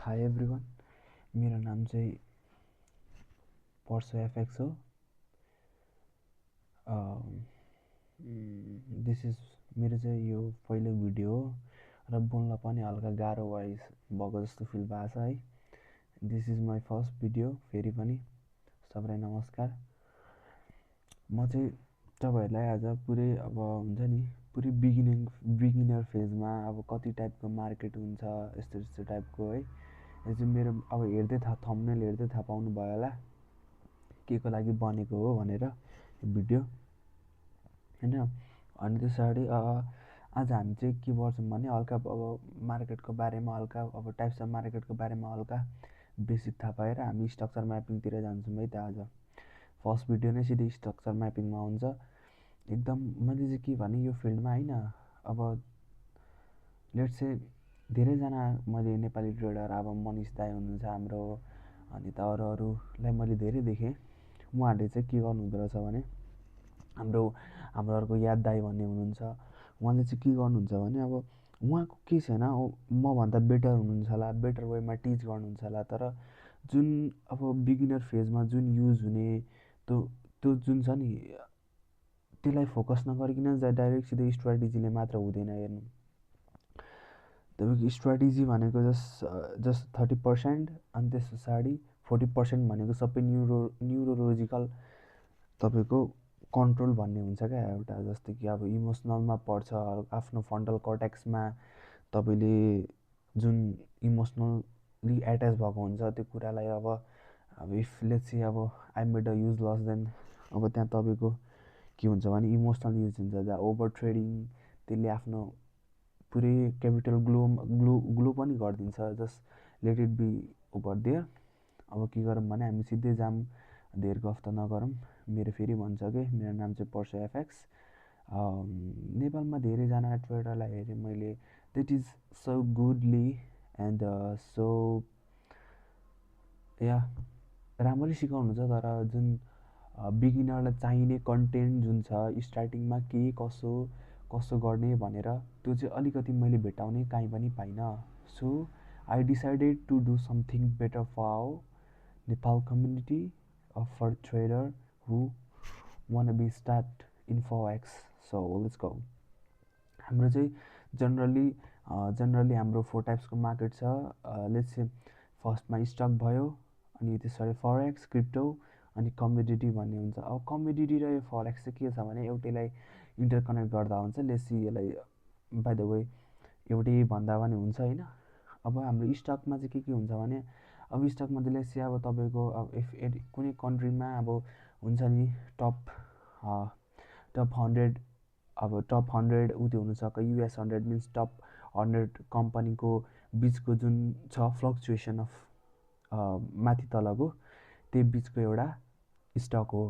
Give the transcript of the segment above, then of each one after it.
High everyone, मेरो नाम चाहिँ पर्सो एफएक्स हो। दिस इज मेरो चाहिँ यो पहिलो भिडियो हो र बोल्न पनि हल्का गाह्रो भइस भएको जस्तो फिल भएको छ है। This is my first video. फेरि पनि सबैलाई नमस्कार। म चाहिँ तपाईँहरूलाई आज पुरै अब हुन्छ नि पुरै बिगिनर फेजमा अब कति टाइपको मार्केट हुन्छ यस्तो यस्तो टाइपको है। यो चाहिँ मेरो अब हेर्दै थम्बनेल हेर्दै थाहा पाउनु भयो होला के को लागि बनेको हो भनेर यो भिडियो होइन। अनि त्यसरी आज हामी चाहिँ के गर्छौँ भने हल्का अब मार्केटको बारेमा हल्का अब टाइप्स अफ मार्केटको बारेमा हल्का बेसिक थाहा पाएर हामी स्ट्रक्चर म्यापिङतिर जान्छौँ है त। आज फर्स्ट भिडियो नै सिधै स्ट्रक्चर म्यापिङमा हुन्छ। एकदम मैले चाहिँ के भने यो फिल्डमा होइन अब लेट्स चाहिँ धेरैजना मैले नेपाली ट्रेडर अब मनिष दाई हुनुहुन्छ हाम्रो, अनि त अरूलाई मैले धेरै देखेँ। उहाँहरूले चाहिँ के गर्नुहुँदो रहेछ भने हाम्रो अर्को याद दाई भन्ने हुनुहुन्छ। उहाँले चाहिँ के गर्नुहुन्छ भने अब उहाँको के छैन मभन्दा बेटर हुनुहुन्छ होला, बेटर वेमा टिच गर्नुहुन्छ होला, तर जुन अब बिगिनर फेजमा जुन युज हुने त्यो जुन छ नि त्यसलाई फोकस नगरिकन डाइरेक्ट सिधै स्ट्राटेजीले मात्र हुँदैन। हेर्नु तपाईँको स्ट्राटेजी भनेको जस्ट 30% अनि त्यस पछाडि 40% भनेको सबै न्युरोलोजिकल तपाईँको कन्ट्रोल भन्ने हुन्छ क्या एउटा। जस्तै कि अब इमोसनलमा पर्छ, आफ्नो फ्रन्टल कर्टेक्समा तपाईँले जुन इमोसनली एट्याच भएको हुन्छ त्यो कुरालाई अब इफ लेट्स से अब I made a useless then अब त्यहाँ तपाईँको के हुन्छ भने इमोसनल युज हुन्छ, जहाँ ओभर ट्रेडिङ त्यसले आफ्नो पुरै क्यापिटल ग्लो पनि गरिदिन्छ। Just let it be over there. अब के गरौँ भने हामी सिधै जाऊँ, धेर गफ त नगरौँ। मेरो फेरि भन्छ कि मेरो नाम चाहिँ पर्सो एफएक्स। नेपालमा धेरैजना ट्रेडरलाई हेरेँ मैले, that is so goodly and so या राम्ररी सिकाउनुहुन्छ, तर जुन बिगिनरलाई चाहिने कन्टेन्ट जुन छ स्टार्टिङमा के कसो गर्ने भनेर त्यो चाहिँ अलिकति मैले भेटाउने काहीँ पनि पाइनँ। So I decided to do something better for our Nepal community for trader who want be start in forex. So let's go. हाम्रो चाहिँ जनरली हाम्रो 4 टाइप्सको मार्केट छ। लेट्स से फर्स्टमा स्टक भयो, अनि त्यसरी फरेक्स, क्रिप्टो अनि कमोडिटी भन्ने हुन्छ। अब कमोडिटी र यो फरेक्स चाहिँ के छ भने एउटैलाई इन्टरकनेक्ट गर्दा हुन्छ। लेट्स यसलाई बाइ द वे एउटै भन्दा पनि हुन्छ होइन। अब हाम्रो स्टकमा चाहिँ के हुन्छ भने अब स्टकमा चाहिँ लेट्स अब तपाईँको अब इफ कुनै कन्ट्रीमा अब हुन्छ नि टप 100 अब टप 100 उ त्यो हुनसक्छ। US 100 मिन्स टप 100 कम्पनीको बिचको जुन छ फ्लक्चुएसन अफ माथि तलको त्यो बिचको एउटा स्टक हो।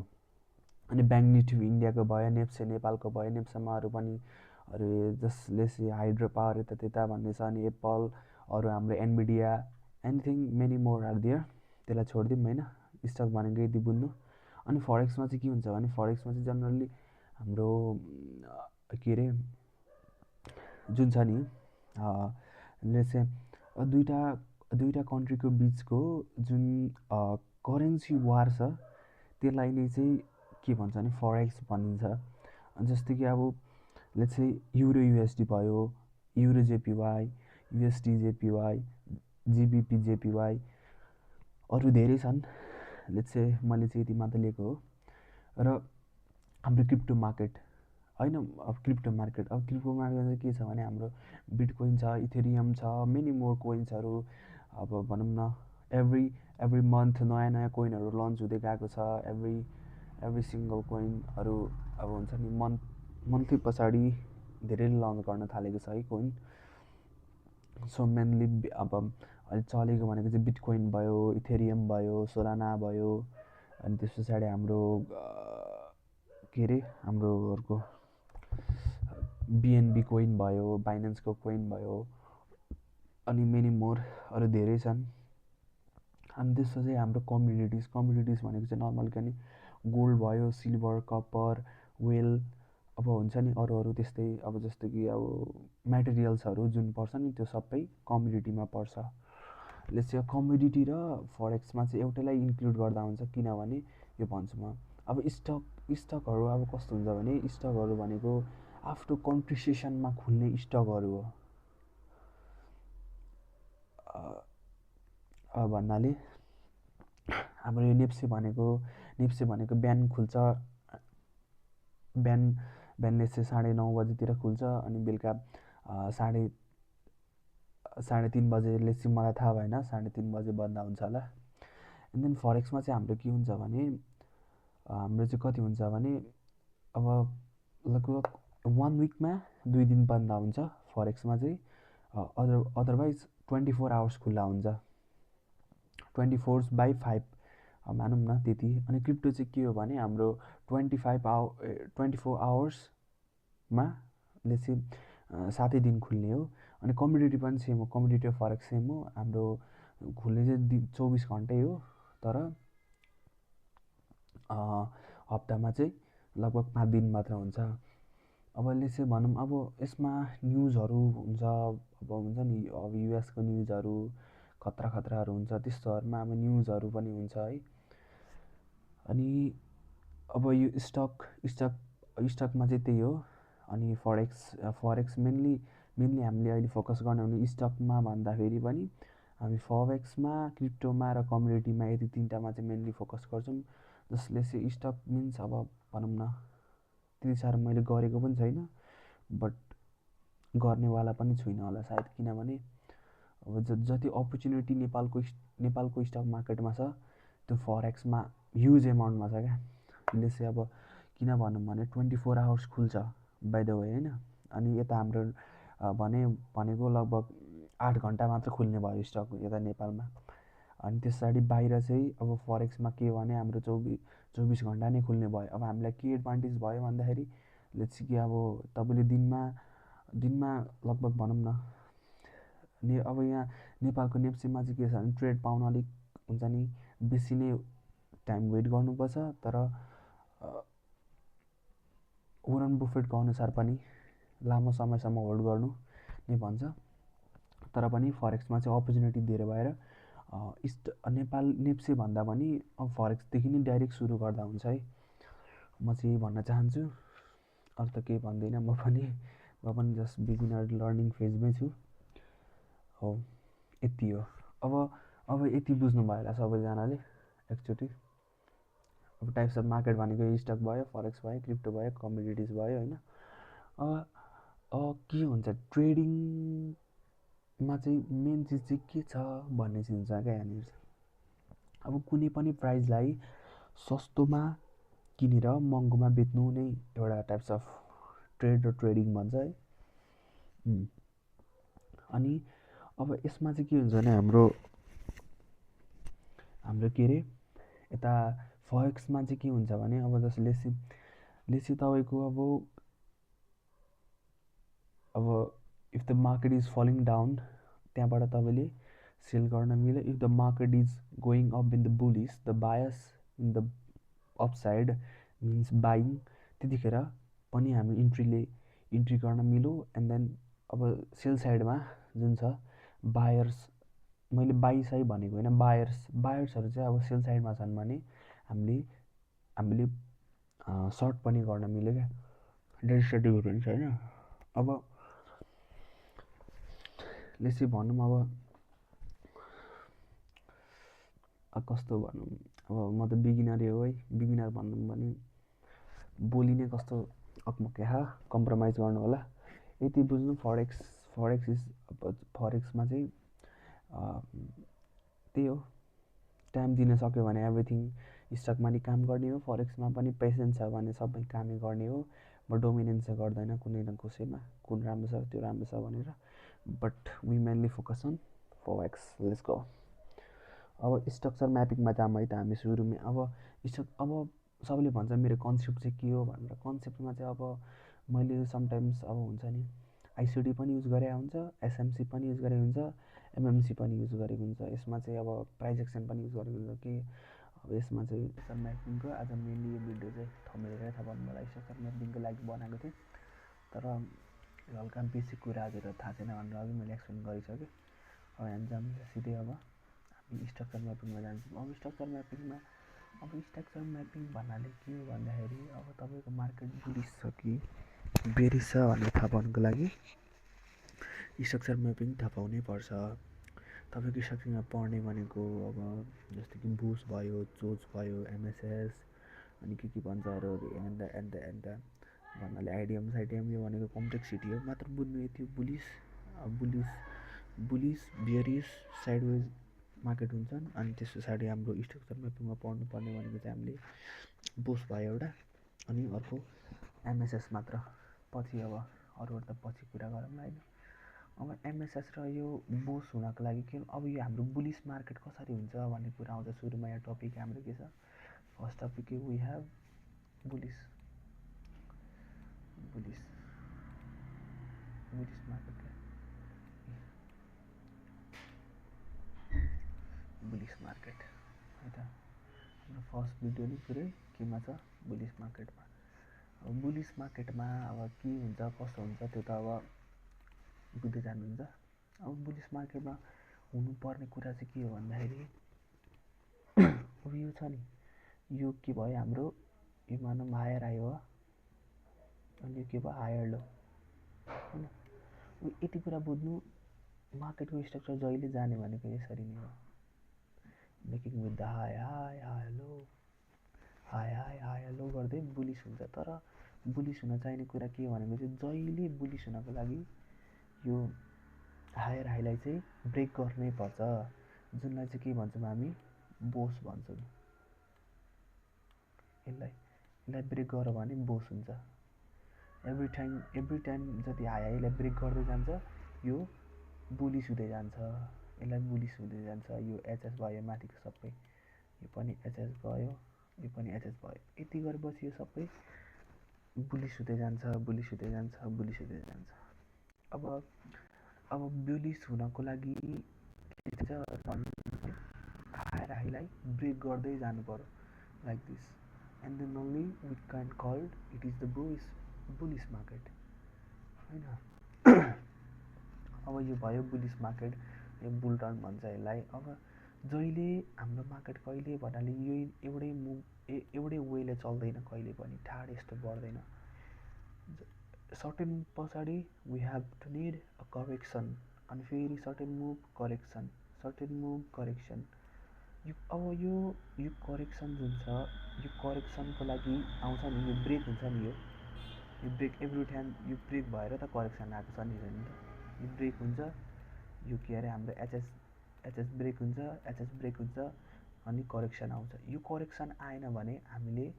अनि ब्याङ्क निफ्टी इन्डियाको भयो, नेप्से नेपालको भयो, नेप्सेमा अरू पनि अरू जसले हाइड्रो पावर यता त्यता भन्ने छ, अनि एप्पल अरू हाम्रो Nvidia anything many more are there. त्यसलाई छोडिदिउँ होइन, स्टक भनेको यति बुझ्नु। अनि फरेक्समा चाहिँ के हुन्छ भने फरेक्समा चाहिँ जनरली हाम्रो के अरे जुन छ नि लेट्स से दुईवटा कन्ट्रीको बिचको जुन करेन्सी वार छ त्यसलाई नै चाहिँ के भन्छ भने फरेक्स भनिन्छ। जस्तै कि अब लेट्स से युरो युएसडी भयो, euro JPY, USD JPY, GBP JPY, अरू धेरै छन्। लेट्स से मैले चाहिँ यति मात्र लिएको हो। र हाम्रो क्रिप्टो मार्केट होइन, अब क्रिप्टो मार्केट चाहिँ के छ भने हाम्रो बिटकोइन छ, इथेरियम छ, मेनी मोर कोइन्सहरू। अब भनौँ न एभ्री मन्थ नयाँ कोइनहरू लन्च हुँदै गएको छ। एभ्री सिङ्गल कोइनहरू अब हुन्छ नि मन्थली पछाडि धेरै लन्च गर्न थालेको छ है कोइन। सो मेनली अब अहिले चलेको भनेको चाहिँ बिटकोइन भयो, इथेरियम भयो, सोलाना भयो, अनि त्यस पछाडि हाम्रो के अरे हाम्रो अर्को बिएनबी कोइन भयो, बाइनेन्सको कोइन भयो, अनि मेनी मोर अरू धेरै छन्। अनि त्यसो चाहिँ हाम्रो कमोडिटिज भनेको चाहिँ नर्मल के नि गोल्ड भयो, सिल्भर, कपर, वेल, अब हुन्छ नि अरू त्यस्तै अब जस्तो कि अब मेटेरियल्सहरू जुन पर्छ नि त्यो सबै कमोडिटीमा पर्छ। चाहिँ कमोडिटी र फरेक्समा चाहिँ एउटैलाई इन्क्लुड गर्दा हुन्छ, किनभने यो भन्छु म अब स्टकहरू अब कस्तो हुन्छ भने स्टकहरू भनेको आफ्नो कन्ट्री सेसनमा खुल्ने स्टकहरू हो। भन्नाले हाम्रो यो नेप्से भनेको बिहान खुल्छ, बिहानले चाहिँ 9:30 बजीतिर खुल्छ अनि बेलुका 3:30 बजेले चाहिँ मलाई थाहा भएन, 3:30 बजे बन्द हुन्छ होला। एन्ड देन फरेक्समा चाहिँ हाम्रो के हुन्छ भने हाम्रो चाहिँ कति हुन्छ भने अब लगभग 1 विकमा 2 दिन बन्द हुन्छ फरेक्समा चाहिँ। अदरवाइज 24 आवर्स खुल्ला हुन्छ, 24/5 मानौँ न त्यति। अनि क्रिप्टो चाहिँ के हो भने हाम्रो 24 आवर्समा चाहिँ 7 दिन खुल्ने हो। अनि कमोडिटी पनि सेम हो, कमोडिटी फरेक्स सेम हो, हाम्रो खुल्ने चाहिँ 24 घन्टै हो, तर हप्तामा चाहिँ लगभग 5 दिन मात्र हुन्छ। अब चाहिँ भनौँ अब यसमा न्युजहरू हुन्छ, अब हुन्छ नि अब युएसको न्युजहरू खतराहरू हुन्छ, त्यस्तोहरूमा अब न्युजहरू पनि हुन्छ है। अनि अब यो स्टकमा चाहिँ त्यही हो। अनि फरेक्स मेनली हामीले अहिले फोकस गर्ने भने स्टकमा भन्दाखेरि पनि हामी फरेक्समा, क्रिप्टोमा र कमोडिटीमा यति तिनवटामा चाहिँ मेनली फोकस गर्छौँ, जसले चाहिँ स्टक मिन्स अब भनौँ न त्यति साह्रो मैले गरेको पनि छैन, बट गर्नेवाला पनि छुइनँ होला सायद, किनभने अब जति अपर्च्युनिटी नेपालको स्टक मार्केटमा छ त्यो फरेक्समा ह्युज एमाउन्टमा छ क्या। यसले चाहिँ अब किन भनौँ भने 24 आवर्स खुल्छ बाई द वे होइन। अनि यता हाम्रो भनेको लगभग 8 घन्टा मात्र खुल्ने भयो स्टक यता नेपालमा। अनि त्यस पछाडि बाहिर चाहिँ अब फरेक्समा के हो भने हाम्रो 24 घन्टा नै खुल्ने भयो। अब हामीलाई के एडभान्टेज भयो भन्दाखेरि चाहिँ कि अब तपाईँले दिनमा लगभग भनौँ न अब यहाँ नेपालको नेप्सेमा चाहिँ के छ भने ट्रेड पाउन अलिक हुन्छ नि बेसी नै टाइम वेट गर्नुपर्छ, तर वरन बुफेटको अनुसार पनि लामो समयसम्म होल्ड गर्नु नै भन्छ। तर पनि फरेक्समा चाहिँ अपर्च्युनिटी धेरै भएर नेपाल नेप्से भन्दा पनि अब फरेक्सदेखि नै डाइरेक्ट सुरु गर्दा हुन्छ है, म चाहिँ यही भन्न चाहन्छु। अरू त केही भन्दिनँ, म पनि जस्ट बिगिनर लर्निङ फेजमै छु हो, यति हो। अब यति बुझ्नुभयो होला सबैजनाले एकचोटि। अब टाइप्स अफ मार्केट भनेको स्टक भयो, फरेक्स भयो, क्रिप्टो भयो, कमोडिटिज भयो होइन। के हुन्छ ट्रेडिङमा चाहिँ मेन चिज चाहिँ के छ भन्ने चिज हुन्छ क्या यहाँनिर। अब कुनै पनि प्राइजलाई सस्तोमा किनेर महँगोमा बेच्नु नै एउटा टाइप्स अफ ट्रेड र ट्रेडिङ भन्छ है। अनि अब यसमा चाहिँ के हुन्छ भने हाम्रो के अरे यता फरेक्समा चाहिँ के हुन्छ भने अब जसले चाहिँ तपाईँको अब if the market is falling down त्यहाँबाट तपाईँले सेल गर्न मिल्यो। If the market is going up in the bullish the bias in the upside means buying, त्यतिखेर पनि हामी इन्ट्री गर्न मिल्यो। एन्ड देन अब सेल साइडमा जुन छ बायर्स, मैले बाई साई भनेको होइन, बायर्सहरू चाहिँ अब सेल साइडमा छन् भने हामीले सर्ट पनि गर्न मिल्यो क्या, डेरिभेटिभहरू हुन्छ होइन। अब चाहिँ भनौँ अब कस्तो भनौँ, अब म त बिगिनरै हो है, बिगिनर भनौँ भने बोली नै कस्तो अकमक्या कम्प्रोमाइज गर्नु होला। यति बुझ्नु फरेक्समा चाहिँ त्यही हो, टाइम दिन सक्यो भने एभ्रिथिङ स्टकमा नि काम गर्ने हो, फरेक्समा पनि पेसेन्स छ भने सबै कामै गर्ने हो। म डोमिनेन्स चाहिँ गर्दैन कुनै न कसैमा, कुन राम्रो छ त्यो राम्रो छ भनेर, but we mainly focus on forex. Let's go. अब स्ट्रक्चर म्यापिङमा जाऊँ है त हामी सुरुमै। अब सबैले भन्छ मेरो कन्सेप्ट चाहिँ के हो भनेर। कन्सेप्टमा चाहिँ अब मैले समटाइम्स अब हुन्छ नि आइसिडी पनि युज गरेको हुन्छ, एसएमसी पनि युज गरेको हुन्छ, एमएमसी पनि युज गरेको हुन्छ। यसमा चाहिँ अब प्राइस एक्सन पनि युज गरेको हुन्छ कि अब यसमा चाहिँ स्ट्रक्चर म्यापिङको आज मेनली यो भिडियो चाहिँ थमेर थाहा पाउनु मलाई स्ट्रक्चर म्यापिङको लागि बनाएको थिएँ, तर हल्का बेसिक कुराहरू थाहा छैन भनेर अघि मैले एक्सप्लेन गरिसकेँ। अब हामी जाऊँ सिधै अब स्ट्रक्चर म्यापिङमा जान्छौँ। अब स्ट्रक्चर म्यापिङ भन्नाले के हो भन्दाखेरि अब तपाईँको मार्केट बुलिस छ कि बेरिस छ भनेर थाहा पाउनुको लागि स्ट्रक्चर म्यापिङ थाहा पाउनै पर्छ। तपाईँको स्ट्रक्चरमा पढ्ने भनेको अब जस्तो कि बुस भयो, चोच भयो, एमएसएस अनि के भन्छ अरू एन्ड भन्नाले आइडिएम यो भनेको कम्प्लेक्सिटी हो। मात्र बुझ्नु यति हो, बुलिस बियरिस साइडवेज मार्केट हुन्छन्। अनि त्यस पछाडि हाम्रो स्ट्रक्चर म्यापिङमा पढ्नुपर्ने भनेको चाहिँ हामीले बुस भयो एउटा, अनि अर्को एमएसएस मात्र। पछि अब अरूहरू त पछि कुरा गरौँला होइन। अब एमएसएस र यो बुस हुनको लागि के अब यो हाम्रो बुलिस मार्केट कसरी हुन्छ भन्ने कुरा आउँछ सुरुमा। यहाँ टपिक हाम्रो के छ, first topic we have bullish market. Bullish market है त हाम्रो फर्स्ट भिडियो नै पुरै केमा छ, बुलिस मार्केटमा। अब बुलिस मार्केटमा अब के हुन्छ कसो हुन्छ त्यो त अब बुझ्दै जानुहुन्छ। अब बुलिस मार्केटमा हुनुपर्ने कुरा चाहिँ के हो भन्दाखेरि अब यो छ नि, यो के भयो हाम्रो, यो मानौँ हायर हाई हो अनि यो के भयो हायर लो होइन। यति कुरा बुझ्नु, मार्केटको स्ट्रक्चर जहिले जाने भनेको यसरी नै हो, making with the high low गर्दै बुलिस हुन्छ। तर बुलिस हुन चाहिने कुरा के भनेको चाहिँ जहिले बुलिस हुनको लागि यो हायर हाईलाई चाहिँ ब्रेक गर्नै पर्छ, जुनलाई चाहिँ के भन्छौँ हामी, बोस भन्छौँ। यसलाई ब्रेक गर्यो भने बोस हुन्छ। एभ्री टाइम जति हाईलाई ब्रेक गर्दै जान्छ यो बुलिस हुँदै जान्छ, यसलाई बुलिस हुँदै जान्छ। यो एचएस भयो माथिको सबै, यो पनि एचएस भयो, यो पनि एचएस भयो। यति गरेपछि यो सबै बुलिस हुँदै जान्छ। अब बुलिस हुनको लागि के छ, हायर हाईलाई ब्रेक गर्दै जानु पर्यो like this, and then only we can called it is the bullish market होइन। अब यो भयो बुलिस मार्केट, यो बुल रन भन्छ यसलाई। अब जहिले हाम्रो मार्केट कहिले भन्नाले यही एउटै वेले चल्दैन, कहिले पनि ठाड यस्तो बढ्दैन। सर्टेन पछाडि we have to need a correction, अनि फेरि सर्टेन मुभ करेक्सन। अब यो करेक्सन जुन छ, यो करेक्सनको लागि आउँछ नि, यो ब्रेक हुन्छ नि, यो ब्रेक एभ्री टाइम यो ब्रेक भएर त करेक्सन आएको छ नि त। यो ब्रेक हुन्छ, यो के अरे हाम्रो एचएस ब्रेक हुन्छ अनि करेक्सन आउँछ। यो करेक्सन आएन भने हामीले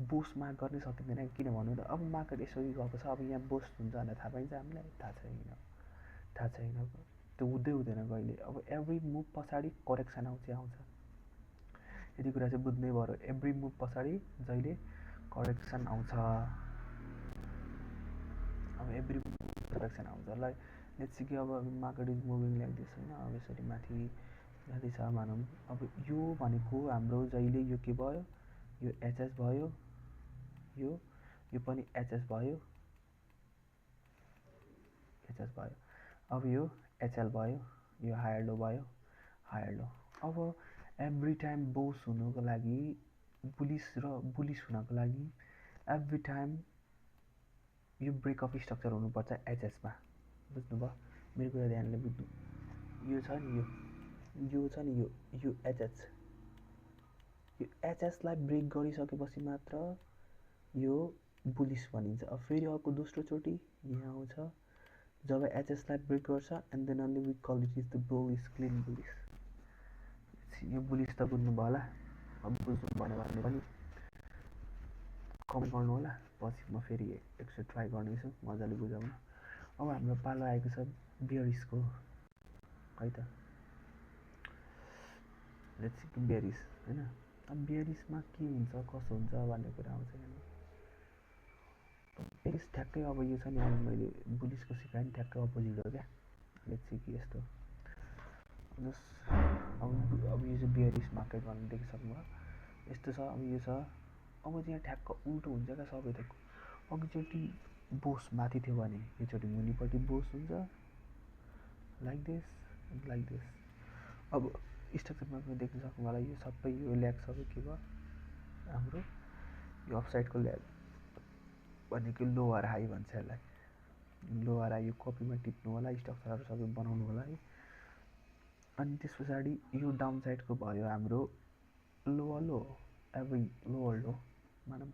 बोस मार्क गर्नै सकिँदैन। किन भन्नु त, अब मार्केट यसरी गएको छ, अब यहाँ बोस हुन्छ भनेर थाहा पाइन्छ हामीलाई? थाहा छैन, त्यो हुँदैन कहिले। अब एभ्री मुभ पछाडि करेक्सन आउँछ। यति कुरा चाहिँ बुझ्नै पर्यो, एभ्री मुभ पछाडि जहिले करेक्सन आउँछ। अब एभ्री करेक्सन आउँछ। लाइक लेट्स सी कि अब market is moving like this होइन। अब यसरी माथि जाँदैछ भनौँ। अब यो भनेको हाम्रो जहिले यो के भयो, यो एचएस भयो, यो पनि एचएस भयो। अब यो एचएल भयो, यो हायर लो भयो, अब एभ्री टाइम बोस हुनुको लागि, बुलिस हुनको लागि एभ्री टाइम यो ब्रेक अफ स्ट्रक्चर हुनुपर्छ एचएसमा। बुझ्नुभयो? मेरो कुरा ध्यानले बुझ्नु। यो छ नि, यो एचएसलाई ब्रेक गरिसकेपछि मात्र यो बुलिस भनिन्छ। अब फेरि अर्को दोस्रो चोटि यहाँ आउँछ जब एचएसलाई ब्रेक गर्छ, and then only we call it is the bullish, clean bullish. यो बुलिस त बुझ्नुभयो होला। अब बुझ्नु भएन भने पनि कमेन्ट गर्नु होला, पछि म फेरि एकचोटि ट्राई गर्नेछु मजाले बुझाउन। अब हाम्रो पालो आएको छ बियरिसको है त। लेट्स सी बियरिस होइन। अब बियरिसमा के हुन्छ कसो हुन्छ भन्ने कुरा आउँछ। बियरिस ठ्याक्कै अब यो छ नि, अब मैले बुलिसको सिकाएँ नि ठ्याक्कै अपोजिट हो क्या। लेट्स सी कि यस्तो अब यो चाहिँ बियरिस मार्केट भन्ने देखिसक्नुभयो, यस्तो छ। अब यो छ, अब चाहिँ यहाँ ठ्याक्क उल्टो हुन्छ क्या सबै थोक। अघिचोटि बोस माथि थियो भने योचोटि मुनिपट्टि बोस हुन्छ, लाइक दिस। अब स्ट्रक्चरमा पनि देख्न सक्नु होला यो सबै यो ल्याग सबै के भयो हाम्रो यो अफसाइडको ल्याग भनेको लोअर हाई भन्छ यसलाई लोअर हाई यो कपीमा टिप्नु होला स्ट्रक्चरहरू सबै बनाउनु होला है अनि त्यस पछाडि यो डाउन साइडको भयो हाम्रो लोअर लो एभ्री लोअर लो भनौँ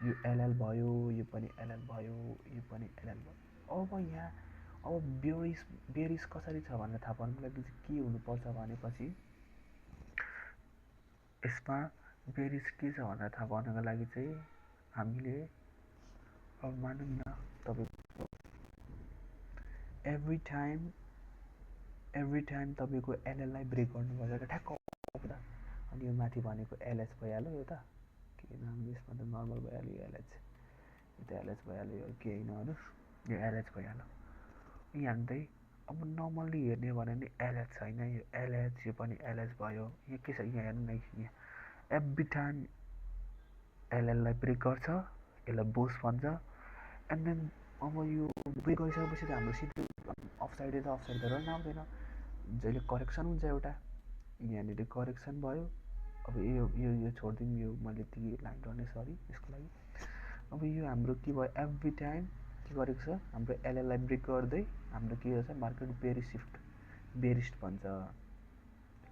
यो एलएल भयो यो पनि एलएल भयो यो पनि एलएल भयो अब यहाँ अब बेरिस कसरी छ भनेर थाहा पाउनुको लागि चाहिँ के हुनुपर्छ भनेपछि यसमा बेरिस के छ भनेर थाहा पाउनको लागि चाहिँ हामीले अब मानौँ न तपाईँको एभ्री टाइम तपाईँको एलएललाई ब्रेक गर्नुपर्छ ठ्याक्क पुरा अनि यो माथि भनेको एलएच भइहाल्यो यो त के नाम यसमा त नर्मल भइहाल्यो यो एलएच यो त एलएच भइहाल्यो यो केही नहोस् यो एलएच भइहाल्यो यहाँ चाहिँ अब नर्मल्ली हेर्ने भने नि एलएच छैन यो एलएच यो पनि एलएच भयो यो के छ यहाँ हेर्नु न यहाँ एभ्री टाइम एलएललाई ब्रेक गर्छ यसलाई बोस भन्छ एन्ड देन अब यो ब्रेक गरिसकेपछि त हाम्रो सिधै अफसाइड त रन आउँदैन जहिले करेक्सन हुन्छ एउटा यहाँनिर करेक्सन भयो अब यो छोडिदिउँ यो मैले त्यही लाइन गर्ने सरी यसको लागि अब यो हाम्रो के भयो एभ्री टाइम के गरेको छ हाम्रो एलएललाई ब्रेक गर्दै हाम्रो के गर्छ मार्केट बेरिस्ट भन्छ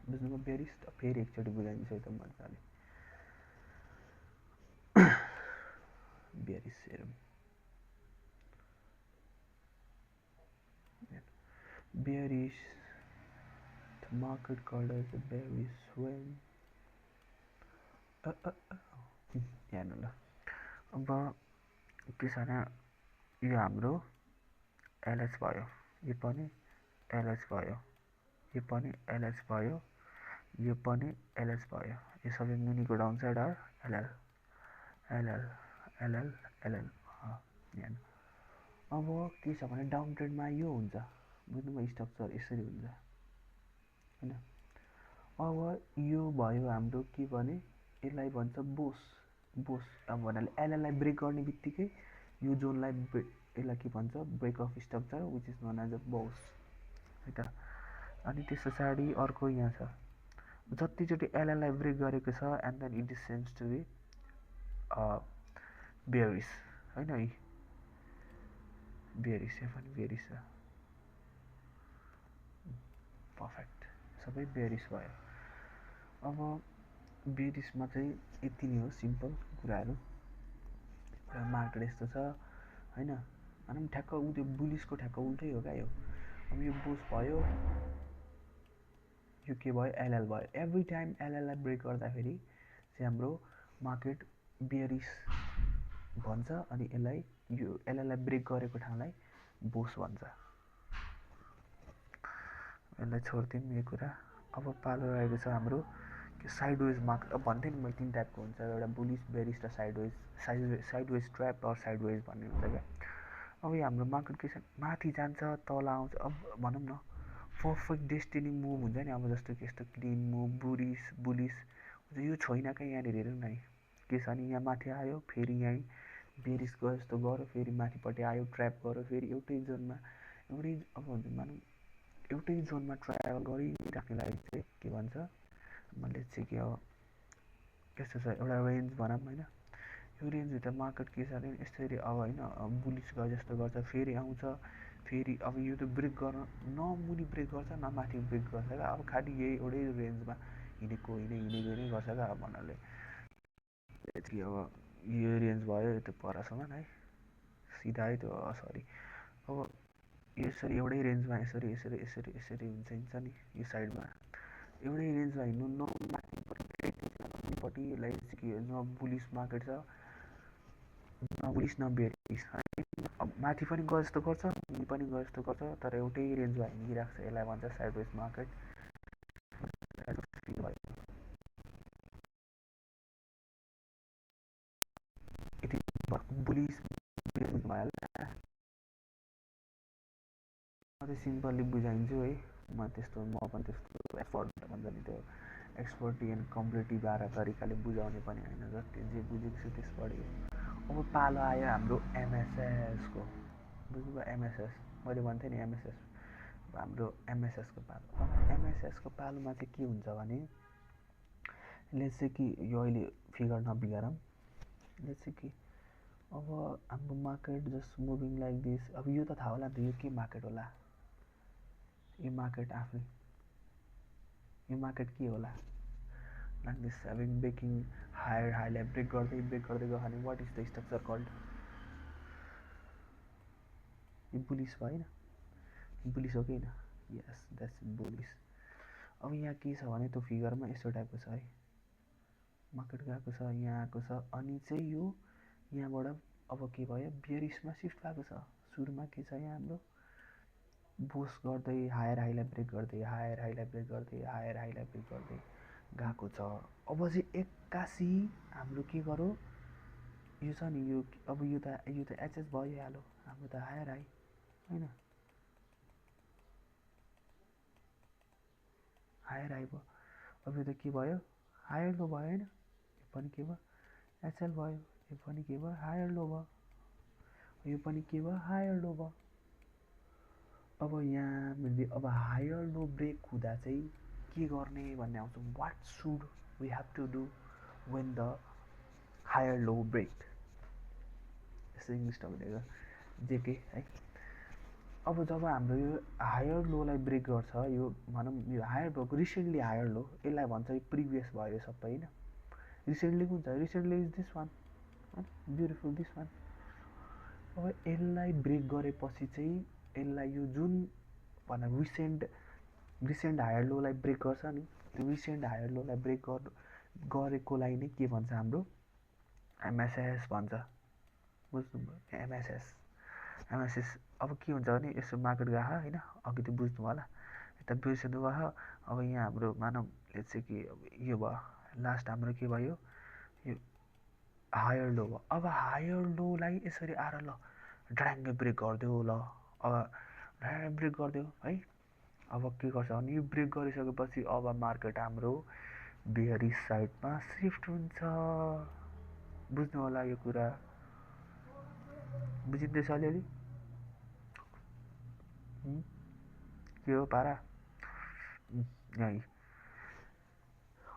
बुझ्नुभयो बेरिस्ट फेरि एकचोटि बुझाइदिन्छु एकदम मजाले बेरिस हेरौँ bearish the market called as a bearish swing हेर्नु ल अब के छ भने यो हाम्रो एलएच भयो यो पनि एलएच भयो यो पनि एलएच भयो यो पनि एलएच भयो यो सबै मुनिको down side are LL LL LL LL हेर्नु अब के छ भने डाउन ट्रेन्डमा यो हुन्छ बुझ्नुभयो स्ट्रक्चर यसरी हुन्छ हैन अब यो भयो हाम्रो के भने यसलाई भन्छ बोस अब भन्नाले एलएललाई ब्रेक गर्ने बित्तिकै यो जोनलाई यसलाई के भन्छ break of structure which is known as a BOS है त अनि त्यस पछाडि अर्को यहाँ छ जतिचोटि एलएललाई ब्रेक गरेको छ and then it is sense to be bearish हैन है बेरिस यो पनि बेरिस छ पर्फेक्ट सबै बेरिस भयो अब बेरिसमा चाहिँ यति नै हो सिम्पल कुराहरू मार्केट यस्तो छ हैन भनौँ ठ्याक्क उ त्यो बुलिसको ठ्याक्क उल्टै हो क्या यो अब यो बोस भयो यो के भयो एलएल भयो एभ्री टाइम एलएललाई ब्रेक गर्दाखेरि चाहिँ हाम्रो मार्केट बेरिस भन्छ अनि यसलाई यो एलएललाई ब्रेक गरेको ठाउँलाई बोस भन्छ यसलाई छोडिदिउँ यो कुरा अब पालो रहेको छ हाम्रो साइडवेज मार्केट अब भन्थेँ नि मैले 3 टाइपको हुन्छ एउटा बुलिस बेरिस र साइडवेज ट्र्याप अर साइडवेज भन्ने हुन्छ क्या अब यो हाम्रो मार्केट के छ माथि जान्छ तल आउँछ अब भनौँ न पर्फेक्ट डेस्टिनी मुभ हुन्छ नि अब जस्तो कि यस्तो क्लिन मुभ बुलिस यो छैन क्या यहाँनिर हेरौँ न के छ नि यहाँ माथि आयो फेरि यहीँ बेरिस गयो जस्तो गऱ्यो फेरि माथिपट्टि आयो ट्र्याप गऱ्यो फेरि एउटै जोनमा अब हुन्छ भनौँ एउटै जोनमा ट्राभल गरिराख्ने लागि चाहिँ के भन्छ मैले चाहिँ के अब यस्तो छ एउटा रेन्ज भनौँ होइन यो रेन्जभित्र मार्केट के छ भने यसरी अब होइन बुलिस गयो जस्तो गर्छ फेरि आउँछ फेरि अब यो त ब्रेक गर्न न मुनि ब्रेक गर्छ न माथि ब्रेक गर्छ क्या अब खालि यही एउटै रेन्जमा हिँडेको नै गर्छ क्या अब भन्नाले कि अब यो रेन्ज भयो त्यो परसम्म है सिधा है त्यो सरी अब यसरी एउटै रेन्जमा यसरी हुन्छ नि यो साइडमा एउटै रेन्जमा हिँड्नु न माथिपट्टि यसलाई के न बुलिस मार्केट छ न बुलिस न बेरिस अब माथि पनि गयो जस्तो गर्छ मुनि पनि गयो जस्तो गर्छ तर एउटै रेन्जमा हिँडिरहेको छ यसलाई भन्छ साइडवेज मार्केट यति बुलिस भइहाल्छ म चाहिँ सिम्पली बुझाइदिन्छु है म पनि त्यस्तो एक्सपर्ट भन्छ नि त्यो एक्सपर्टी एन्ड कम्प्लिटिभ आएर तरिकाले बुझाउने पनि होइन जति जे बुझेको छु त्यसबाट अब पालो आयो हाम्रो एमएसएसको बुझ्नुभयो एमएसएस मैले भन्थेँ नि एमएसएस हाम्रो एमएसएसको पालो। अब एमएसएसको पालोमा चाहिँ के हुन्छ भने लेट्स चाहिँ कि यो अहिले फिगर नबिगारौँ। लेट्स चाहिँ कि अब हाम्रो market just moving like this. अब यो त थाहा होला नि त यो के मार्केट होला, यो मार्केट आफै यो मार्केट के होला लाइक दिस हेभिङ ब्रेकिङ हाईलाई ब्रेक गर्दै गयो भने what is the structure called? यो बुलिस भयो होइन? बुलिस हो कि होइन? Yes that's bullish. अब यहाँ के छ भने त्यो फिगरमा यस्तो टाइपको छ है, मार्केट गएको छ यहाँ आएको छ अनि चाहिँ यो यहाँबाट अब के भयो बियरिसमा सिफ्ट भएको छ। सुरुमा के छ यहाँ हाम्रो बुस्ट गर्दै हाईलाई ब्रेक गर्दै हाईलाई ब्रेक गर्दै हाईलाई ब्रेक गर्दै गएको छ। अब चाहिँ एक्कासी हाम्रो के गरौँ यो छ नि यो अब यो त एचएस भइहाल्यो हाम्रो त हायर हाई होइन, हायर हाई भयो। अब यो त के भयो हायर लो भयो होइन, यो पनि के भयो एचएल भयो, यो पनि के भयो हायर लो भयो, यो पनि के भयो हायर लो भयो। अब यहाँ हामीले अब हायर लो ब्रेक हुँदा चाहिँ के गर्ने भन्ने आउँछ, what should we have to do when the higher low break. यस्तो इङ्ग्लिस टपिक जेके है। अब जब हाम्रो यो हायर लोलाई ब्रेक गर्छ, यो भनौँ यो हायर भएको रिसेन्टली हायर लो, यसलाई भन्छ प्रिभियस भयो सबै होइन। रिसेन्टली कुन छ? रिसेन्टली इज दिस वान होइन, ब्युटिफुल दिस वान। अब यसलाई ब्रेक गरेपछि चाहिँ यसलाई यो जुन भनौँ रिसेन्ट हायर लोलाई ब्रेक गर्छ नि, त्यो रिसेन्ट हायर लोलाई ब्रेक गरेकोलाई नै के भन्छ हाम्रो एमएसएस भन्छ। बुझ्नुभयो एमएसएस। अब के हुन्छ भने यसो मार्केट गयो होइन, अघि त बुझ्नु होला यता बिर्सिनु भयो। अब यहाँ हाम्रो मानौँ लेट्स चाहिँ कि अब यो भयो लास्ट हाम्रो के भयो यो हायर लो भयो। अब हायर लोलाई यसरी आएर ल ड्राङ्गै ब्रेक गरिदियो, ल अब ड्राङ्गै ब्रेक गरिदियो है। अब के गर्छ भने यो ब्रेक गरिसकेपछि अब मार्केट हाम्रो बेयरिस साइडमा सिफ्ट हुन्छ। बुझ्नु होला यो कुरा, बुझिँदैछ अलिअलि? के हो पारा यहीँ।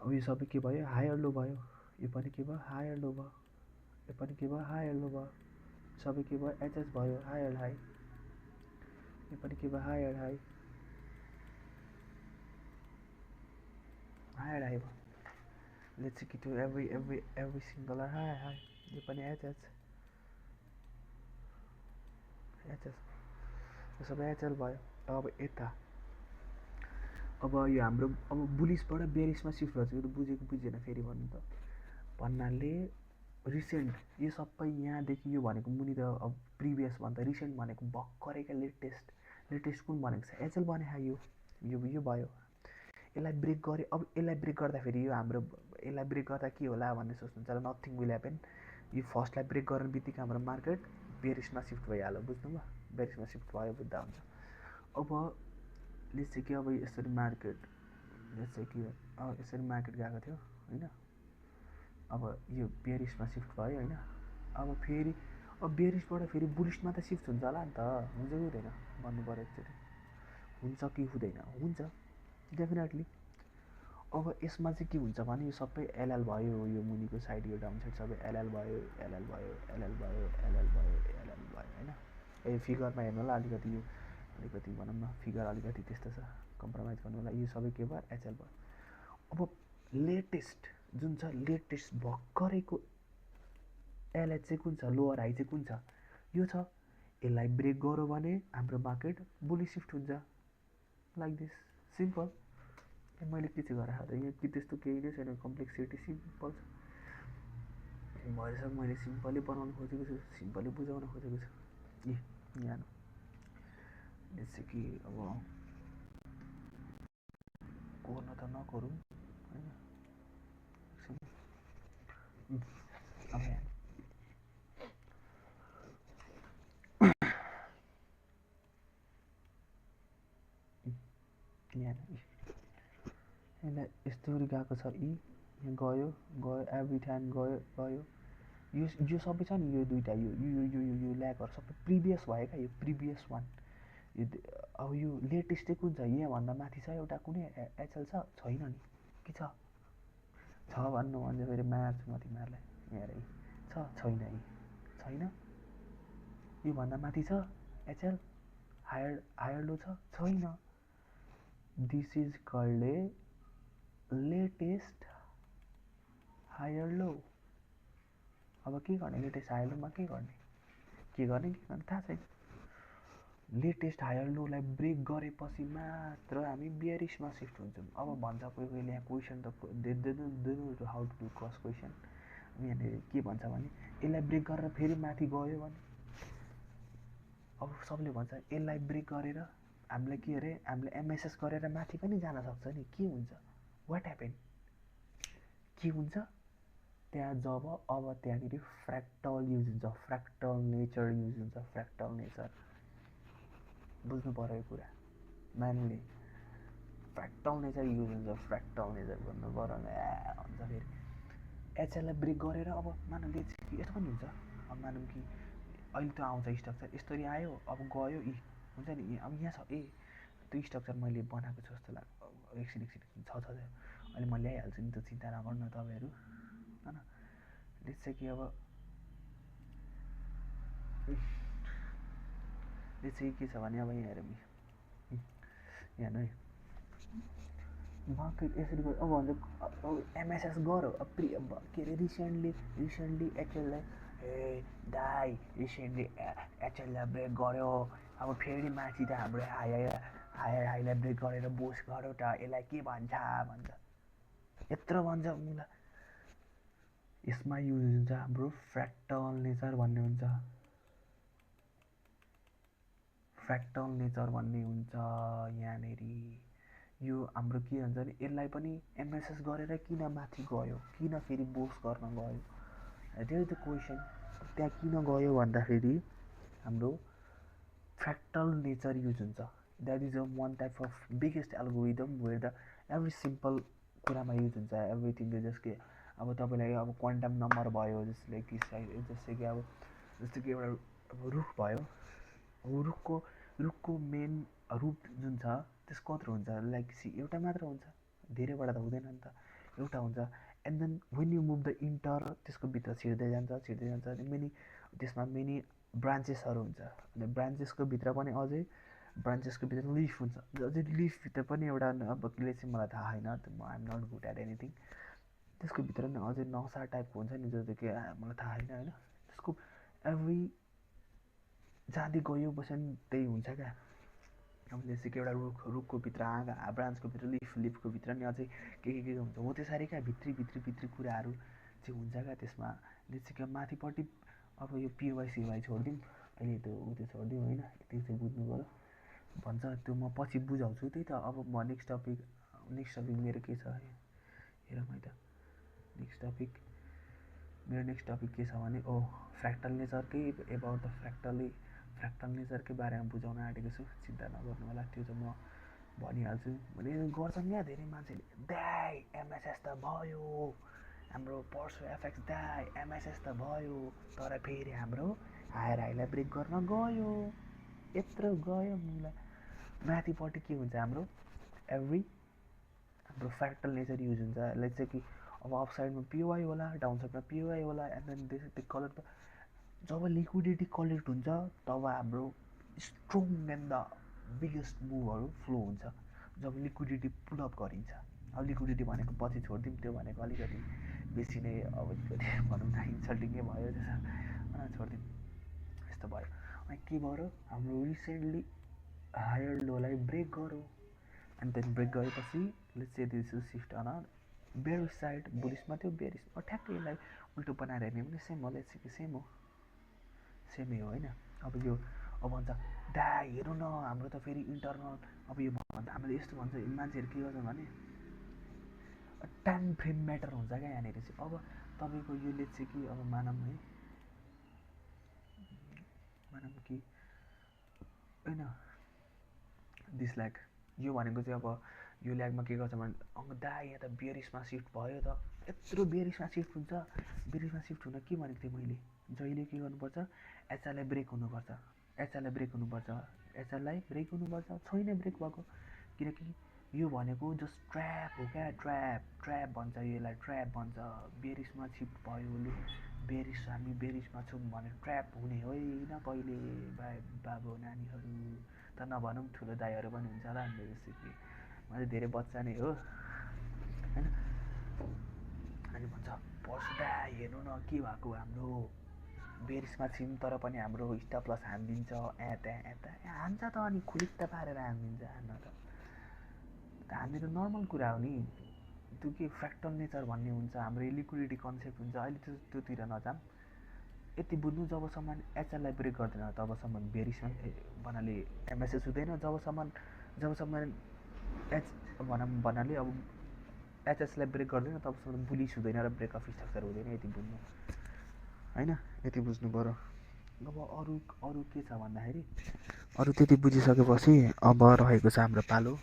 अब यो सबै के भयो हायर लो भयो, यो पनि के भयो हायर लो भयो, यो पनि के भयो हायर लो भयो, सबै के भयो एचएस भयो हायर हाई, यो पनि के भयो हायर हाई हायर हाई भयो। लेट्स कि त्यो एभ्री सिङ्गल हाई हाई, यो पनि एचएस एचएस, यो सबै एचएल भयो। अब यता अब यो हाम्रो अब बुलिसबाट बेरिसमा सिफ्ट गर्छ, यो त बुझेको बुझेन फेरि भन्नु त भन्नाले रिसेन्ट यो सबै यहाँदेखि यो भनेको मुनि त अब प्रिभियस भन्दा रिसेन्ट भनेको भर्खरैका लेटेस्ट कुन भनेको छ एचएल भने यो भयो। यसलाई ब्रेक गरे, अब यसलाई ब्रेक गर्दाखेरि यो हाम्रो यसलाई ब्रेक गर्दा के होला भन्ने सोच्नुहुन्छ, नथिङ विल ह्यापन। यो फर्स्टलाई ब्रेक गर्ने बित्तिकै हाम्रो मार्केट बेरिसमा सिफ्ट भइहाल्यो। बुझ्नुभयो? बेरिसमा सिफ्ट भयो बुझ्दा हुन्छ। अब लेट्स चाहिँ कि अब यसरी मार्केट लेट्स चाहिँ कि यसरी मार्केट गएको थियो होइन, अब यो बेरिसमा सिफ्ट भयो होइन। अब फेरि अब बेरिसबाट फेरि बुलिसमा त सिफ्ट हुन्छ होला नि त, हुन्छ कि हुँदैन भन्नु पऱ्यो एकचोटि, हुन्छ कि हुँदैन? हुन्छ डेफिनेटली। अब यसमा चाहिँ के हुन्छ भने यो सबै एलएल भयो, यो मुनिको साइड यो डाउन साइड सबै एलएल भयो एलएल भयो एलएल भयो एलएल भयो एलएल भयो होइन। यो फिगरमा हेर्नु होला अलिकति, यो अलिकति भनौँ न फिगर अलिकति त्यस्तो छ, कम्प्रोमाइज गर्नु होला। यो सबै के भयो एचएल भयो। अब लेटेस्ट जुन छ लेटेस्ट भर्खरैको एलएच चाहिँ कुन छ, लोवर हाई चाहिँ कुन छ, यो छ। यसलाई ब्रेक गऱ्यो भने हाम्रो मार्केट बुली सिफ्ट हुन्छ लाइक दिस, सिम्पल। मैले के चाहिँ गराएको त यहाँ कि त्यस्तो केही नै छैन, कम्प्लेक्सिटी सिम्पल छ। भइसक्यो मैले सिम्पली बनाउनु खोजेको छु, सिम्पली बुझाउन खोजेको छु। यहाँ जस्तो कि अब गर्न त नगरौँ होइन, अब यहाँ यसलाई यस्तो गएको छ यहाँ गयो गयो एभ्री टाइम गयो यो सबै छ नि, यो दुइटा यो ल्यागहरू सबै प्रिभियस भयो क्या, यो प्रिभियस वान अब यो लेटेस्टै कुन छ, यहाँभन्दा माथि छ एउटा कुनै एचएल छैन नि कि छ भन्नु भन्छ फेरि मार्छु म तिमीहरूलाई हेरै छैन यी छैन, योभन्दा माथि छ एचएल हायर लो छैन। This is called a latest higher low. अब के गर्ने लेटेस्ट हायर लोमा के गर्ने थाहा छैन। लेटेस्ट हायर लोलाई ब्रेक गरेपछि मात्र हामी बियरिसमा सिफ्ट हुन्छौँ। अब भन्छ कोहीले यहाँ क्वेसन त देनु how to do cross question. यहाँनिर के भन्छ भने यसलाई ब्रेक गरेर फेरि माथि गयो भने, अब सबले भन्छ यसलाई ब्रेक गरेर हामीले के अरे हामीले एमएसएस गरेर माथि पनि जान सक्छ नि, के हुन्छ, वाट ह्यापेन, के हुन्छ त्यहाँ जब अब त्यहाँनिर फ्र्याक्टल युज हुन्छ, फ्र्याक्टल नेचर युज हुन्छ। फ्र्याक्टल नेचर बुझ्नु पर्यो यो कुरा, म्यानले फ्र्याक्टल नेचर युज हुन्छ। फ्र्याक्टल नेचर भन्नु पर्यो हुन्छ। फेरि एचएललाई ब्रेक गरेर अब मानौँ यस्तो पनि हुन्छ, अब मानौँ कि अहिले त्यो आउँछ स्ट्रक्चर यसरी आयो, अब गयो यी हुन्छ नि, अब यहाँ छ ए त्यो स्ट्रक्चर मैले बनाएको छु जस्तो लाग्छ। एकछिन छ अहिले म ल्याइहाल्छु नि, त्यो चिन्ता नगर्नु तपाईँहरू होइन। लेट्स चाहिँ कि अब चाहिँ के छ भने अब यहाँ हेरौँ यहाँ है मार्केट यसरी गयो। अब भन्छ एमएसएस गऱ्यो के अरे रिसेन्टली एचएललाई दाइ रिसेन्टली एचएललाई ब्रेक गऱ्यो, अब फेरि माथि त हाम्रो हाईलाई ब्रेक गरेर बोस गऱ्यो त, यसलाई के भन्छ यत्रो भन्छ मलाई। यसमा युज हुन्छ हाम्रो फ्र्याक्टल नेचर भन्ने हुन्छ। फ्र्याक्टल नेचर भन्ने हुन्छ यहाँनिर। यो हाम्रो के भन्छ भने यसलाई पनि एमएसएस गरेर किन माथि गयो, किन फेरि बोस गर्न गयो, त्यो त क्वेसन। त्यहाँ किन गयो भन्दाखेरि हाम्रो फ्र्याक्टल नेचर युज हुन्छ। That is a one type of biggest algorithm where the every simple कुरामा युज हुन्छ। एभ्रिथिङ जस्ट कि अब तपाईँलाई अब क्वान्टम नम्बर भयो, जस्तै कि एउटा अब रुख भयो, रुखको मेन रुट जुन छ त्यसको कत्रो हुन्छ, लाइक एउटा मात्र हुन्छ, धेरैबाट त हुँदैन नि त, एउटा हुन्छ। And then when you move the inter त्यसको भित्र छिर्दै जान्छ मेनी, त्यसमा मेनी ब्रान्चेसहरू हुन्छ। अनि ब्रान्चेसको भित्र पनि अझै ब्रान्चेसको भित्र लिफ हुन्छ, अझै लिफभित्र पनि एउटा अब के चाहिँ मलाई थाहा छैन, म I'm not good at anything. त्यसको भित्र नि अझै नसा टाइपको हुन्छ नि, जो कि मलाई थाहा छैन होइन। त्यसको एभ्री जाँदै गयो बस्यो नि त्यही हुन्छ क्या। अब जस्तै कि एउटा रुखको भित्र ब्रान्चको भित्र लिफको भित्र नि अझै के हुन्छ हो त्यसरी क्या, भित्री कुराहरू चाहिँ हुन्छ क्या त्यसमा। जस्तै कि माथिपट्टि अब यो पिवाई छोडिदिउँ अहिले, त्यो त्यो छोडिदिउँ होइन, यति चाहिँ बुझ्नु पऱ्यो भन्छ त्यो म पछि बुझाउँछु। त्यही त अब म नेक्स्ट टपिक मेरो के छ हेरौँ है त। नेक्स्ट टपिक के छ भने फ्र्याक्टल नेचरकै एबाउट द फ्र्याक्टल नेचरकै बारेमा बुझाउन आँटेको छु, चिन्ता नगर्नु होला। त्यो चाहिँ म भनिहाल्छु। भने गर्छन् क्या धेरै मान्छेले, दाइ एमएसएस त भयो हाम्रो पर्सो एफएक्स, दाइ एमएसएस त भयो, तर फेरि हाम्रो हाईलाई ब्रेक गर्न गयो, यत्रो गयो मलाई। माथिपट्टि के हुन्छ हाम्रो हाम्रो फ्र्याक्टल नेचर युज हुन्छ। लाइक चाहिँ कि अब अप साइडमा पिवाई होला, डाउन साइडमा पिवाई होला, एन्ड देन त्यो कलर। जब लिक्विडिटी कलेक्ट हुन्छ तब हाम्रो स्ट्रङ एन्ड द बिगेस्ट मुभहरू फ्लो हुन्छ, जब लिक्विडिटी पुलअप गरिन्छ। अब लिक्विडिटी भनेको पछि छोडिदिउँ, त्यो भनेको अलिकति बेसी नै अब भनौँ न इन्सल्टिङै भयो, छोडिदिउँ यस्तो भयो। अनि के भयो हाम्रो रिसेन्टली हायर लोलाई ब्रेक गऱ्यो, अनि त्यहाँदेखि ब्रेक गरेपछि let's say this is shift on bearish side, बुलिसमा त्यो बेरिसमा ठ्याक्कै यसलाई उल्टो बनाएर हेर्ने पनि सेम हो, लेट्स से सेमै हो होइन। अब यो अब भन्छ दाइ हेर्नु न हाम्रो त फेरि इन्टरनल, अब यो भन्छ हामीले यस्तो भन्छ मान्छेहरू के गर्छ भने टाइम फ्रेम म्याटर हुन्छ क्या यहाँनिर चाहिँ। अब तपाईँको यो लेट्स चाहिँ कि अब मानौँ कि होइन दिस ल्याग, यो भनेको चाहिँ अब यो ल्यागमा के गर्छ भने दाइ यहाँ त बेरिसमा सिफ्ट भयो त, यत्रो बेरिसमा सिफ्ट हुन्छ। बेरिसमा सिफ्ट हुन के भनेको थिएँ मैले, जहिले के गर्नुपर्छ एचएलआई ब्रेक हुनुपर्छ, एचएललाई ब्रेक हुनुपर्छ, छैन ब्रेक भएको। किनकि यो भनेको जस्ट ट्र्याप हो क्या, ट्र्याप भन्छ यसलाई, ट्र्याप भन्छ। बेरिसमा सिफ्ट भयो लु, हामी बेरिसमा छौँ भने ट्र्याप हुने होइन कहिले बाबु नानीहरू। त नभनौँ ठुलो दाइहरू पनि हुन्छ होला मेरो जस्तो, म चाहिँ धेरै बच्चा नै हो होइन। अनि भन्छ पर्सुदा हेर्नु न के भएको, हाम्रो बेरिसमा छौँ तर पनि हाम्रो स्टप लस हानिदिन्छ, यता हान्छ त, अनि खुलिक्क पारेर हानिदिन्छ। हान्न त हामी त नर्मल कुरा हो नि। त्यो के फ्र्याक्टल नेचर भन्ने हुन्छ, हाम्रो लिक्विडिटी कन्सेप्ट हुन्छ। अहिले त्योतिर नजाऊँ, यति बुझ्नु, जबसम्म एचएललाई ब्रेक गर्दैन तबसम्म बेरिसमा भन्नाले एमएसएस हुँदैन। जबसम्म भन्नाले अब एचएसलाई ब्रेक गर्दैन तबसम्म बुलिस हुँदैन र ब्रेक अफ स्ट्रक्चर हुँदैन। यति बुझ्नु होइन, यति बुझ्नु पऱ्यो। अब अरू के छ भन्दाखेरि, अरू त्यति बुझिसकेपछि अब रहेको छ हाम्रो पालो।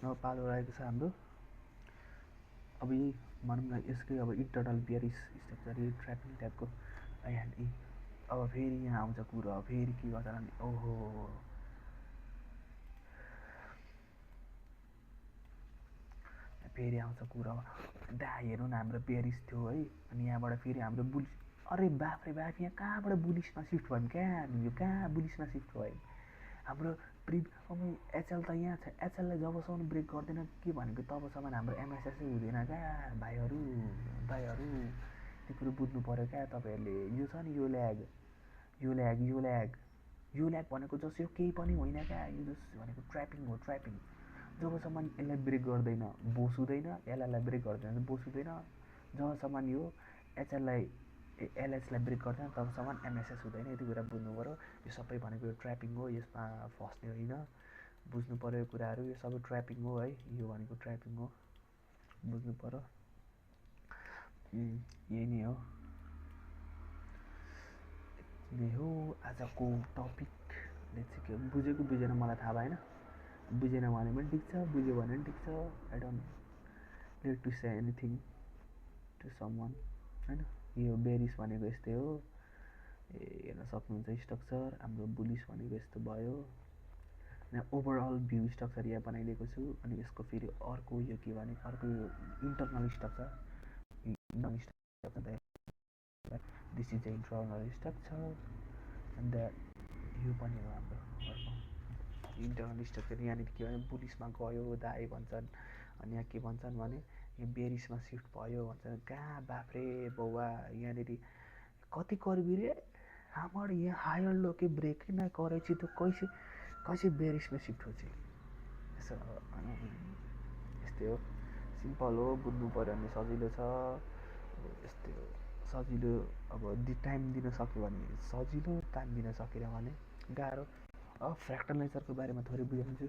अब पालो रहेको छ हाम्रो, अब यही भनौँ न, यसकै अब इन्टरनल बेरिस स्ट्रक्चर, यही ट्र्यापिङ टाइपको। अब फेरि यहाँ आउँछ कुरो, फेरि के गर्छ भने, ओहो फेरि आउँछ कुरो। दा हेर्नु न, हाम्रो बेरिस थियो है, अनि यहाँबाट फेरि हाम्रो बुलिस, अरे बाफ रे बाफ, यहाँ कहाँबाट बुलिसमा सिफ्ट भयो, कहाँ बुलिसमा सिफ्ट भयो हाम्रो अब एचएल त यहाँ छ। एचएललाई जबसम्म ब्रेक गर्दैन के भनेको तबसम्म हाम्रो एमएसएसै हुँदैन क्या भाइहरू दाइहरू। त्यो कुरो बुझ्नु पऱ्यो क्या तपाईँहरूले। यो छ नि, यो ल्याग भनेको जस यो केही पनि होइन क्या, यो जस भनेको ट्र्यापिङ हो, ट्र्यापिङ। जबसम्म यसलाई ब्रेक गर्दैन बोस हुँदैन, एलएललाई ब्रेक गर्दैन बोस हुँदैन। जबसम्म यो एलएचलाई ब्रेक गर्दैन तबसम्म एमएसएस हुँदैन। यति कुरा बुझ्नु पऱ्यो। यो सबै भनेको यो ट्र्यापिङ हो, यसमा फस्ने होइन। बुझ्नु पऱ्यो यो कुराहरू, यो सबै ट्र्यापिङ हो है, यो भनेको ट्र्यापिङ हो, बुझ्नु पऱ्यो। यही नै हो, यही हो आजको टपिक। बुझेको बुझेन मलाई थाहा भएन, बुझेन भने पनि ठिक छ, बुझ्यो भने पनि ठिक छ। I don't need to say anything to someone होइन। यो बेरिस भनेको यस्तै हो, हेर्न सक्नुहुन्छ स्ट्रक्चर। हाम्रो बुलिस भनेको यस्तो भयो। यहाँ ओभरअल भ्यू स्ट्रक्चर यहाँ बनाइदिएको छु। अनि यसको फेरि अर्को यो के भने, अर्को यो internal structure, this is the internal structure. अन्त यो पनि हो हाम्रो अर्को इन्टरनल स्ट्रक्चर। यहाँनिर के भने बुलिसमा गयो दाइ भन्छन्, अनि यहाँ के भन्छन् भने यो बेरिसमा सिफ्ट भयो भन्छन्। कहाँ बाफ्रे बौवा, यहाँनिर कति कर्बी रे हमारे यहाँ हायर लो के ब्रेक ना करे तो कैसे बेरिस में शिफ्ट होची। यस्तै हो, सिम्पल हो, बुझ्नु पऱ्यो भने सजिलो छ। यस्तै हो, सजिलो। अब टाइम दिन सक्यो भने सजिलो, टाइम दिन सकेन भने गाह्रो। अब फ्र्याक्टल नेचरको बारेमा थोरै बुझाउँछु।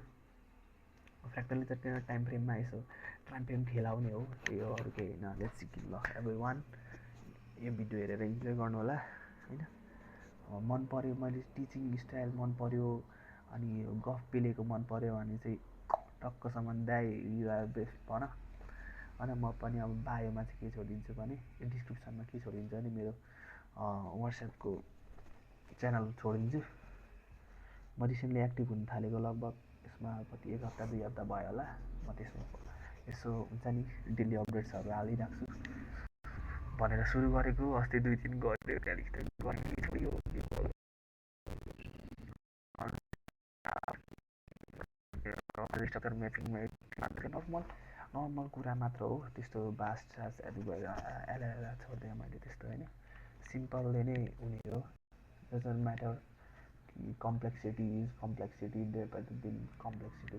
फ्र्याक्टल नेचर टाइम फ्रेममा यसो टाइम फ्रेम खेलाउने हो, त्यही हो, अरू केही होइन। लेट्स सी ल एभ्रीवान, यो भिडियो हेरेर इन्जोय गर्नु होला होइन। मन पऱ्यो, मैले टिचिङ स्टाइल मन पऱ्यो, अनि यो गफ पेलेको मन पऱ्यो भने चाहिँ टक्कसम्म दाइ यु आर बेस्ट भन। अनि म पनि अब बायोमा चाहिँ के छोडिदिन्छु भने, डिस्क्रिप्सनमा के छोडिदिन्छु भने मेरो वाट्सएपको च्यानल छोडिदिन्छु। म रिसेन्टली एक्टिभ हुन थालेको लगभग यसमा कति 1 हप्ता 2 हप्ता भयो होला। म त्यसमा यसो हुन्छ नि डेली अपडेट्सहरू हालिराख्छु भनेर सुरु गरेको। अस्ति 2 दिन गऱ्यो, त्यहाँदेखि छोड्यो। स्ट्रक्चर म्यापिङमा मात्र नर्मल कुरा मात्र हो, त्यस्तो बास सासहरू एलएलएल छोड्दैन मैले त्यस्तो होइन। सिम्पलले नै हुने हो, डजन्ट म्याटर कि complexity is complexity, day by दिन कम्प्लेक्सिटी